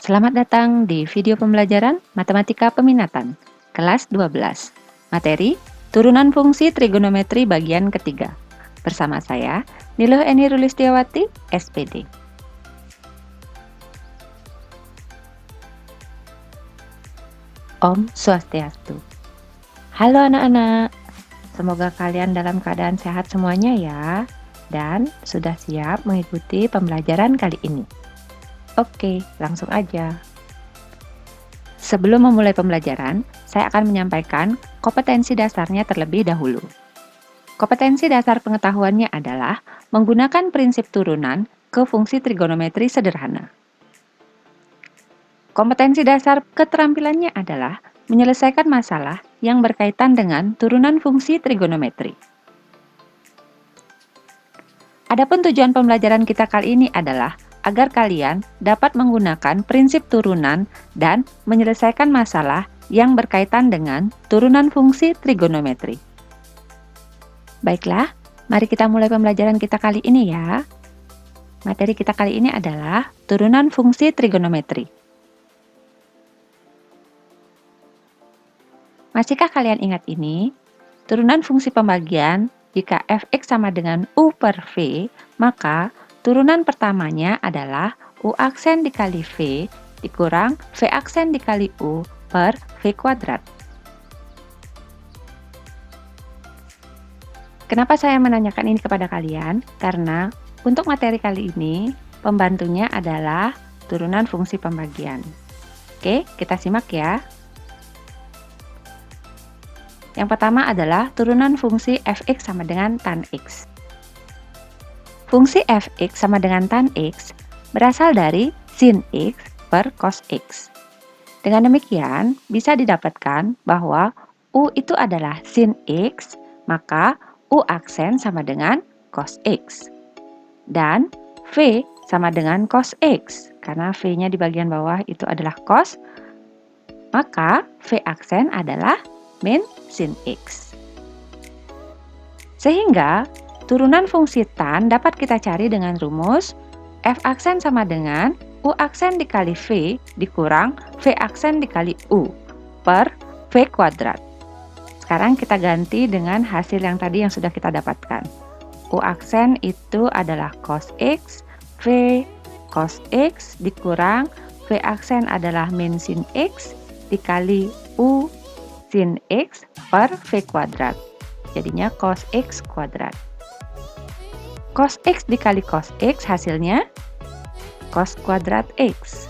Selamat datang di video pembelajaran Matematika Peminatan, kelas 12. Materi, turunan fungsi trigonometri bagian ketiga. Bersama saya, Niluh Eni Rulistiawati, SPD. Om Swastiastu. Halo anak-anak, semoga kalian dalam keadaan sehat semuanya ya, dan sudah siap mengikuti pembelajaran kali ini. Oke, langsung aja. Sebelum memulai pembelajaran, saya akan menyampaikan kompetensi dasarnya terlebih dahulu. Kompetensi dasar pengetahuannya adalah menggunakan prinsip turunan ke fungsi trigonometri sederhana. Kompetensi dasar keterampilannya adalah menyelesaikan masalah yang berkaitan dengan turunan fungsi trigonometri. Adapun tujuan pembelajaran kita kali ini adalah agar kalian dapat menggunakan prinsip turunan dan menyelesaikan masalah yang berkaitan dengan turunan fungsi trigonometri. Baiklah, mari kita mulai pembelajaran kita kali ini ya. Materi kita kali ini adalah turunan fungsi trigonometri. Masihkah kalian ingat ini? Turunan fungsi pembagian, jika fx sama dengan u per v, maka turunan pertamanya adalah u aksen dikali v dikurang v aksen dikali u per v kuadrat. Kenapa saya menanyakan ini kepada kalian? Karena untuk materi kali ini, pembantunya adalah turunan fungsi pembagian. Oke, kita simak ya. Yang pertama adalah turunan fungsi fx sama dengan tan x. Fungsi fx sama dengan tan x berasal dari sin x per cos x. Dengan demikian, bisa didapatkan bahwa u itu adalah sin x, maka u aksen sama dengan cos x. Dan v sama dengan cos x, karena v-nya di bagian bawah itu adalah cos, maka v aksen adalah min sin x. Sehingga turunan fungsi tan dapat kita cari dengan rumus f aksen sama dengan u aksen dikali v dikurang v aksen dikali u per v kuadrat. Sekarang kita ganti dengan hasil yang tadi yang sudah kita dapatkan. U aksen itu adalah cos x, v cos x dikurang v aksen adalah min sin x dikali u sin x per v kuadrat. Jadinya cos x kuadrat. Cos x dikali cos x hasilnya cos kuadrat x.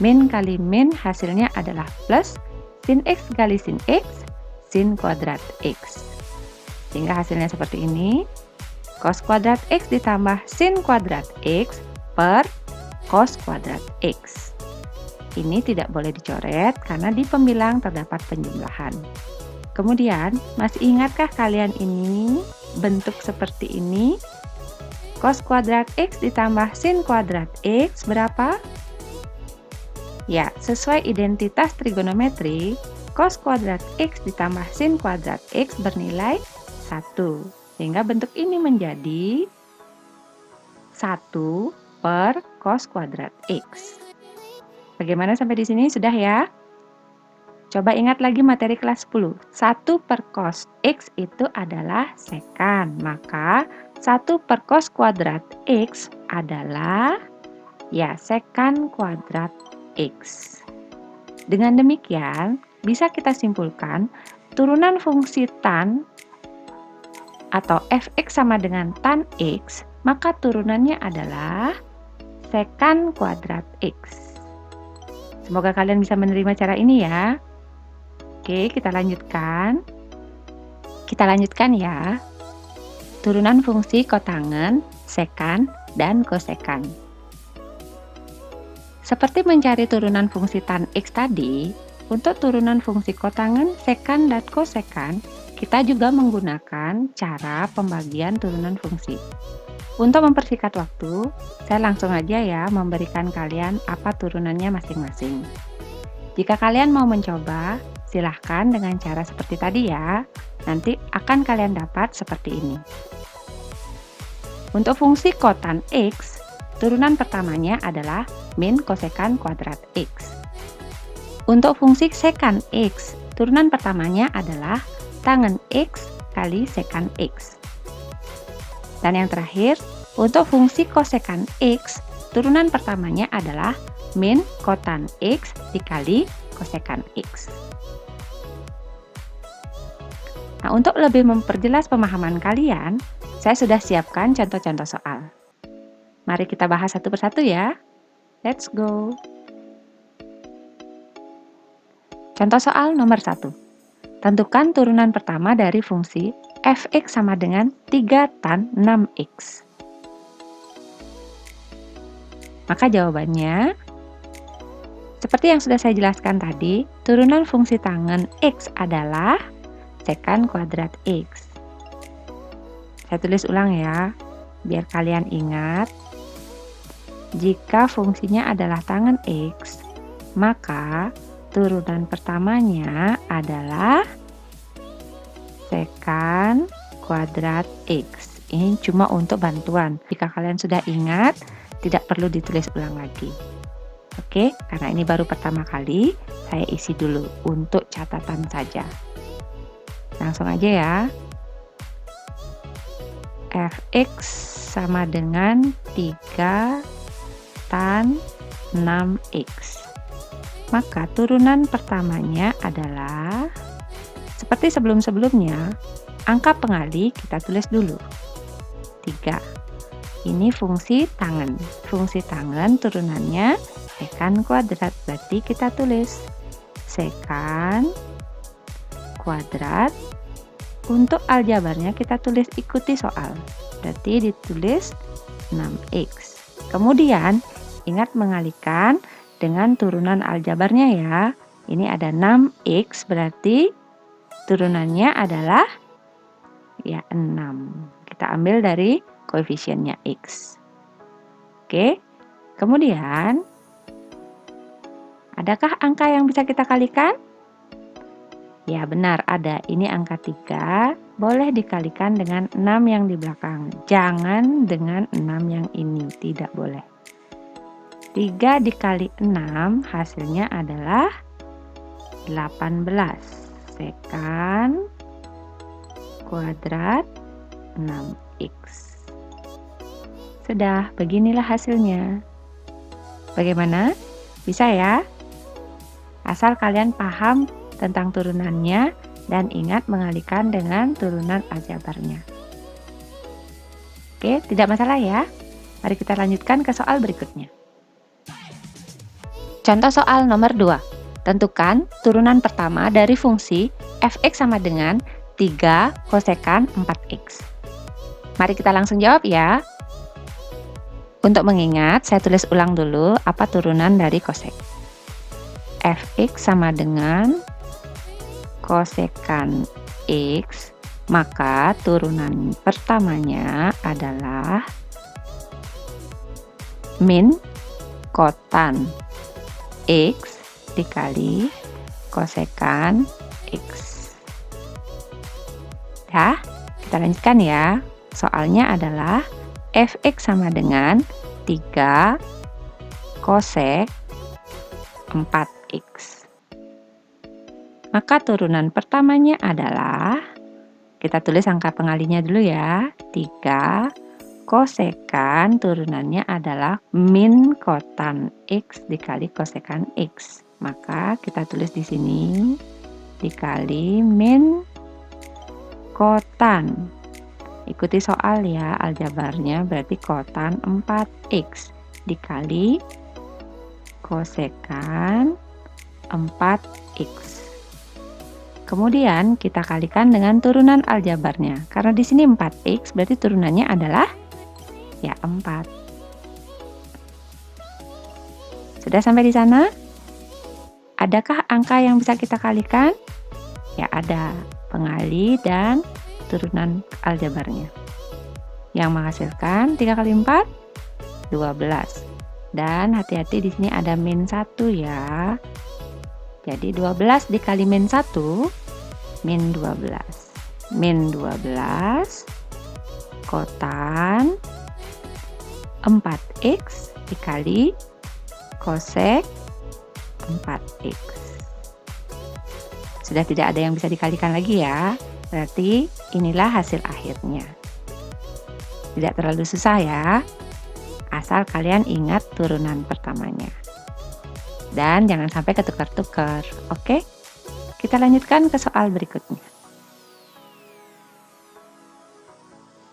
Min kali min hasilnya adalah plus sin x kali sin x sin kuadrat x. Sehingga hasilnya seperti ini. Cos kuadrat x ditambah sin kuadrat x per cos kuadrat x. Ini tidak boleh dicoret karena di pembilang terdapat penjumlahan. Kemudian, masih ingatkah kalian ini bentuk seperti ini? Cos kuadrat x ditambah sin kuadrat x berapa? Ya, sesuai identitas trigonometri, cos kuadrat x ditambah sin kuadrat x bernilai 1. Sehingga bentuk ini menjadi 1 per cos kuadrat x. Bagaimana sampai di sini? Sudah ya? Coba ingat lagi materi kelas 10. 1 per cos x itu adalah sekan. Maka 1 per cos kuadrat x adalah ya sekan kuadrat x. Dengan demikian, bisa kita simpulkan turunan fungsi tan atau fx sama dengan tan x, maka turunannya adalah sekan kuadrat x. Semoga kalian bisa menerima cara ini ya. Oke, kita lanjutkan. Kita lanjutkan ya. Turunan fungsi kotangen, sekan, dan kosekan. Seperti mencari turunan fungsi tan x tadi, untuk turunan fungsi kotangen, sekan, dan kosekan, kita juga menggunakan cara pembagian turunan fungsi. Untuk mempersingkat waktu, saya langsung aja ya memberikan kalian apa turunannya masing-masing. Jika kalian mau mencoba, silahkan dengan cara seperti tadi ya. Nanti akan kalian dapat seperti ini. Untuk fungsi kotan x, turunan pertamanya adalah min kosekan kuadrat X. Untuk fungsi sekan X, turunan pertamanya adalah tangen X kali sekan X. Dan yang terakhir, untuk fungsi kosekan X, turunan pertamanya adalah min kotan X dikali kosekan X. Nah, untuk lebih memperjelas pemahaman kalian, saya sudah siapkan contoh-contoh soal. Mari kita bahas satu persatu ya. Let's go. Contoh soal nomor 1. Tentukan turunan pertama dari fungsi f(x) sama dengan 3 tan 6x. Maka jawabannya, seperti yang sudah saya jelaskan tadi, turunan fungsi tangen x adalah sekan kuadrat X. Saya tulis ulang ya, biar kalian ingat. Jika fungsinya adalah tangen X, maka turunan pertamanya adalah sekan kuadrat X. Ini cuma untuk bantuan. Jika kalian sudah ingat, tidak perlu ditulis ulang lagi. Oke, karena ini baru pertama kali, saya isi dulu untuk catatan saja. Langsung aja ya. Fx sama dengan 3 tan 6x. Maka turunan pertamanya adalah seperti sebelum-sebelumnya, angka pengali kita tulis dulu. 3. Ini fungsi tangen. Fungsi tangen turunannya sekan kuadrat. Berarti kita tulis sekan kuadrat. Untuk aljabarnya kita tulis ikuti soal. Berarti ditulis 6x. Kemudian ingat mengalihkan dengan turunan aljabarnya ya. Ini ada 6x berarti turunannya adalah ya 6. Kita ambil dari koefisiennya x. Oke. Kemudian adakah angka yang bisa kita kalikan? Ya benar ada, ini angka 3, boleh dikalikan dengan 6 yang di belakang. Jangan dengan 6 yang ini, tidak boleh. 3 dikali 6 hasilnya adalah 18. Sekan kuadrat 6x. Sudah, beginilah hasilnya. Bagaimana? Bisa ya? Asal kalian paham tentang turunannya dan ingat mengalihkan dengan turunan aljabarnya. Oke, tidak masalah ya. Mari kita lanjutkan ke soal berikutnya. Contoh soal nomor 2. Tentukan turunan pertama dari fungsi fx sama dengan 3 kosekan 4x. Mari kita langsung jawab ya. Untuk mengingat, saya tulis ulang dulu apa turunan dari kosek. Fx sama dengan kosekan X, maka turunan pertamanya adalah min kotan X dikali kosekan X. Ya, kita lanjutkan ya. Soalnya adalah Fx sama dengan 3 kosek 4x. Maka turunan pertamanya adalah, kita tulis angka pengalinya dulu ya, 3 kosekan turunannya adalah min kotan X dikali kosekan X. Maka kita tulis di sini dikali min kotan. Ikuti soal ya, aljabarnya berarti kotan 4x dikali kosekan 4x. Kemudian kita kalikan dengan turunan aljabarnya. Karena di sini 4x berarti turunannya adalah ya 4. Sudah sampai di sana? Adakah angka yang bisa kita kalikan? Ya ada, pengali dan turunan aljabarnya. Yang menghasilkan 3 kali 4 12. Dan hati-hati di sini ada min 1 ya. Jadi 12 dikali min 1, min 12. Min 12 kotan 4x dikali kosek 4x. Sudah tidak ada yang bisa dikalikan lagi ya. Berarti inilah hasil akhirnya. Tidak terlalu susah ya. Asal kalian ingat turunan pertamanya. Dan jangan sampai ketukar-tukar. Oke? Kita lanjutkan ke soal berikutnya.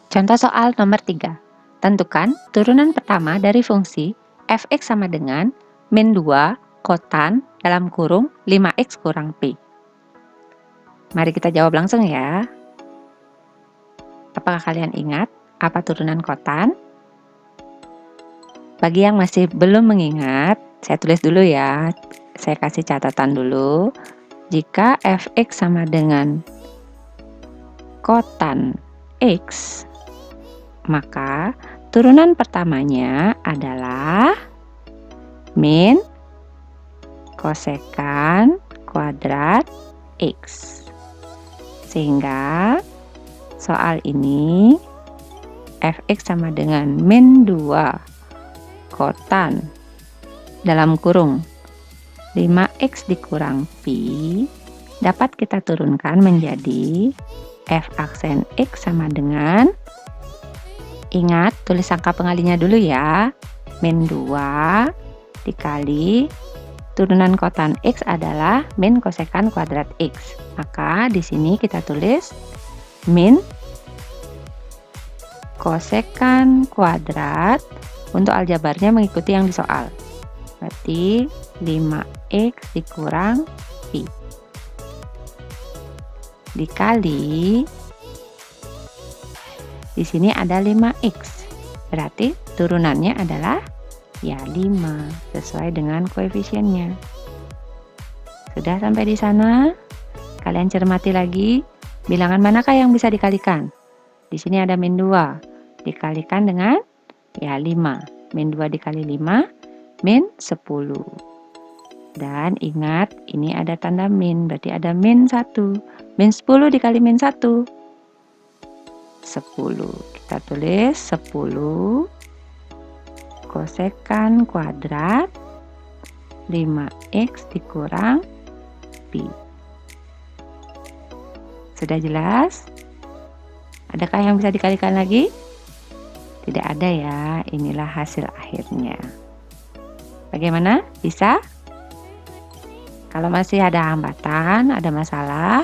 Contoh soal nomor 3. Tentukan turunan pertama dari fungsi f(x) sama dengan min 2 kotan dalam kurung 5x kurang P. Mari kita jawab langsung ya. Apakah kalian ingat apa turunan kotan? Bagi yang masih belum mengingat, saya tulis dulu ya. Saya kasih catatan dulu. Jika f(x) sama dengan kotan x, maka turunan pertamanya adalah min kosekan kuadrat x. Sehingga soal ini f(x) sama dengan min 2 kotan dalam kurung 5x dikurang pi dapat kita turunkan menjadi f aksen x sama dengan, ingat tulis angka pengalinya dulu ya, min 2 dikali turunan kotan x adalah min kosekan kuadrat x. Maka di sini kita tulis min kosekan kuadrat, untuk aljabarnya mengikuti yang di soal. Berarti 5x dikurang pi dikali, di sini ada 5x. Berarti turunannya adalah ya 5 sesuai dengan koefisiennya. Sudah sampai di sana? Kalian cermati lagi, bilangan manakah yang bisa dikalikan? Di sini ada min 2 dikalikan dengan ya 5. Min 2 dikali 5 min 10. Dan ingat, ini ada tanda min, berarti ada min 1. Min 10 dikali min 1. 10. Kita tulis 10 kosekan kuadrat 5x dikurang pi. Sudah jelas? Adakah yang bisa dikalikan lagi? Tidak ada ya, inilah hasil akhirnya. Bagaimana? Bisa? Kalau masih ada hambatan, ada masalah,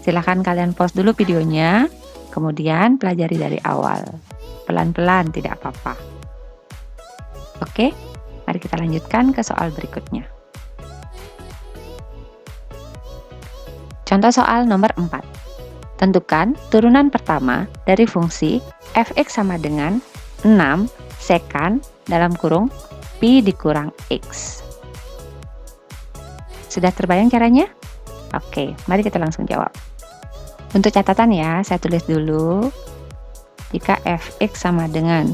silahkan kalian pause dulu videonya, kemudian pelajari dari awal. Pelan-pelan, tidak apa-apa. Oke, mari kita lanjutkan ke soal berikutnya. Contoh soal nomor 4. Tentukan turunan pertama dari fungsi f(x) sama dengan 6 sekan dalam kurung pi dikurang x. Sudah terbayang caranya? Oke, mari kita langsung jawab. Untuk catatan ya, saya tulis dulu. Jika f(x) sama dengan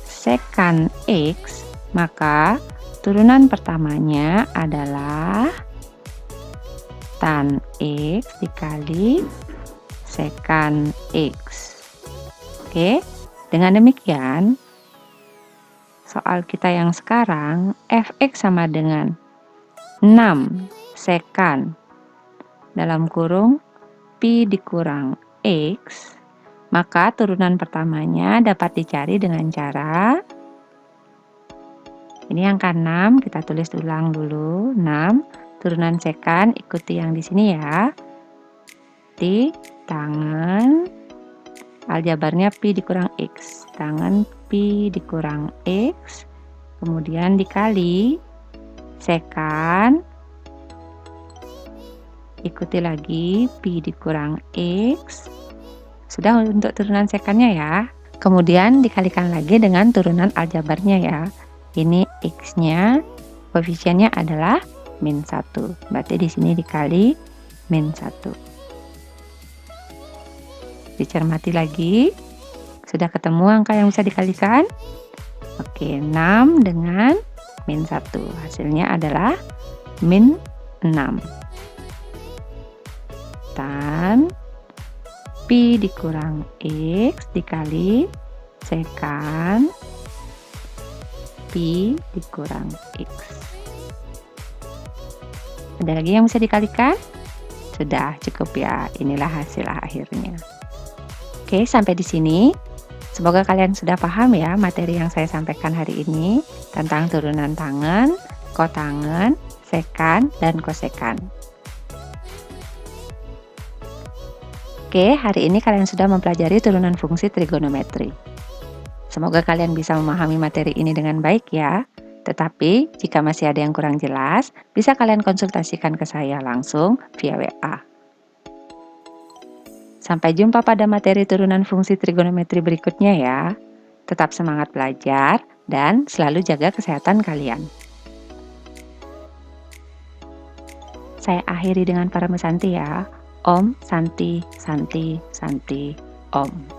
sekan x, maka turunan pertamanya adalah tan x dikali sekan x. Oke, dengan demikian, soal kita yang sekarang, f(x) sama dengan 6 sekan dalam kurung pi dikurang x, maka turunan pertamanya dapat dicari dengan cara, ini angka 6, kita tulis ulang dulu, 6, turunan sekan, ikuti yang di sini ya, di tangan, aljabarnya pi dikurang x, tangan pi dikurang x, kemudian dikali sekan, ikuti lagi pi dikurang x. Sudah untuk turunan sekannya ya. Kemudian dikalikan lagi dengan turunan aljabarnya ya. Ini x-nya, koefisiennya adalah min 1. Berarti di sini dikali min 1. Dicermati lagi. Sudah ketemu angka yang bisa dikalikan? Oke, 6 dengan min 1. Hasilnya adalah min 6. Tan pi dikurang x dikali Sekan Pi dikurang X. Ada lagi yang bisa dikalikan? Sudah cukup ya, inilah hasil akhirnya. Oke, sampai di sini. Semoga kalian sudah paham ya materi yang saya sampaikan hari ini tentang turunan tangen, kotangen, sekan, dan kosekan. Oke, hari ini kalian sudah mempelajari turunan fungsi trigonometri. Semoga kalian bisa memahami materi ini dengan baik ya. Tetapi, jika masih ada yang kurang jelas, bisa kalian konsultasikan ke saya langsung via WA. Sampai jumpa pada materi turunan fungsi trigonometri berikutnya ya. Tetap semangat belajar dan selalu jaga kesehatan kalian. Saya akhiri dengan para Santi ya. Om Santi Santi Santi Om.